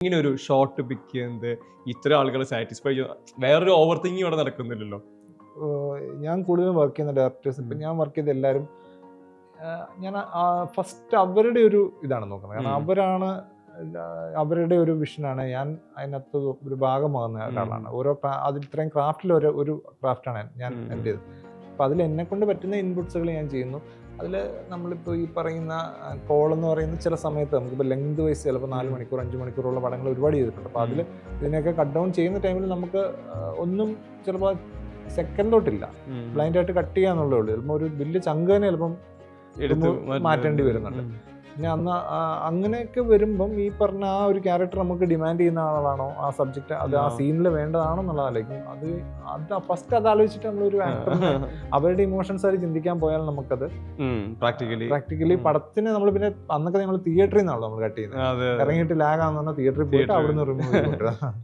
ഇങ്ങനെ ഒരു ഷോട്ട് പിക്ക് ചെയ്യുന്നത് ഇത്ര ആളുകളെ സാറ്റിസ്ഫൈ വേറൊരു ഓവർ തിങ്കിങ് ഇവിടെ നടക്കുന്നില്ലല്ലോ. ഞാൻ കൂടുതലും വർക്ക് ചെയ്യുന്ന ഡയറക്ടേഴ്സ്, ഇപ്പം ഞാൻ വർക്ക് ചെയ്ത എല്ലാവരും ഞാൻ ഫസ്റ്റ് അവരുടെ ഒരു ഇതാണ് നോക്കുന്നത്. കാരണം അവരാണ് അവരുടെ ഒരു വിഷനാണ്. ഞാൻ അതിനകത്ത് ഒരു ഭാഗമാകുന്ന ഒരാളാണ്. ഓരോ അതിൽ ഇത്രയും ക്രാഫ്റ്റിൽ ഒരു ക്രാഫ്റ്റാണ് ഞാൻ എൻ്റേത്. അപ്പോൾ അതിൽ എന്നെക്കൊണ്ട് പറ്റുന്ന ഇൻപുട്സുകൾ ഞാൻ ചെയ്യുന്നു. അതിൽ നമ്മളിപ്പോൾ ഈ പറയുന്ന കോൾ എന്ന് പറയുന്ന ചില സമയത്ത് നമുക്കിപ്പോൾ ലെങ്ത് വൈസ് ചിലപ്പോൾ 4 മണിക്കൂർ 5 മണിക്കൂറുള്ള പടങ്ങൾ ഒരുപാട് ചെയ്തിട്ടുണ്ട്. അപ്പോൾ അതിൽ ഇതിനൊക്കെ കട്ട് ഡൗൺ ചെയ്യുന്ന ടൈമിൽ നമുക്ക് ഒന്നും ചിലപ്പോൾ സെക്കൻഡ് തൊട്ടില്ല, ബ്ലൈൻഡായിട്ട് കട്ട് ചെയ്യാന്നുള്ളേ ഉള്ളൂ. ചിലപ്പോൾ ഒരു വലിയ ചങ്ക് തന്നെ ചിലപ്പം മാറ്റേണ്ടി വരുന്നുണ്ട്. പിന്നെ അന്ന് അങ്ങനെയൊക്കെ വരുമ്പം ഈ പറഞ്ഞ ആ ഒരു ക്യാരക്ടർ നമുക്ക് ഡിമാൻഡ് ചെയ്യുന്ന ആളാണോ, ആ സബ്ജക്റ്റ് അത് ആ സീനിൽ വേണ്ടതാണോ എന്നുള്ളതായിരിക്കും. അത് ഫസ്റ്റ് അത് ആലോചിച്ചിട്ട് നമ്മളൊരു ആക്ടറിനെ അവരുടെ ഇമോഷൻസ് ആയിട്ട് ചിന്തിക്കാൻ പോയാൽ നമുക്കത് പ്രാക്ടിക്കലി പടത്തിന് നമ്മൾ പിന്നെ അന്നൊക്കെ നമ്മൾ തിയേറ്ററിൽ നിന്നാണല്ലോ നമ്മൾ കട്ട് ചെയ്യുന്നത്. ഇറങ്ങിയിട്ട് ലാഗ് ആണെന്ന് പറഞ്ഞാൽ തിയേറ്ററിൽ പോയിട്ട് അവിടുന്ന് റിമൂവ് ചെയ്തിട്ട്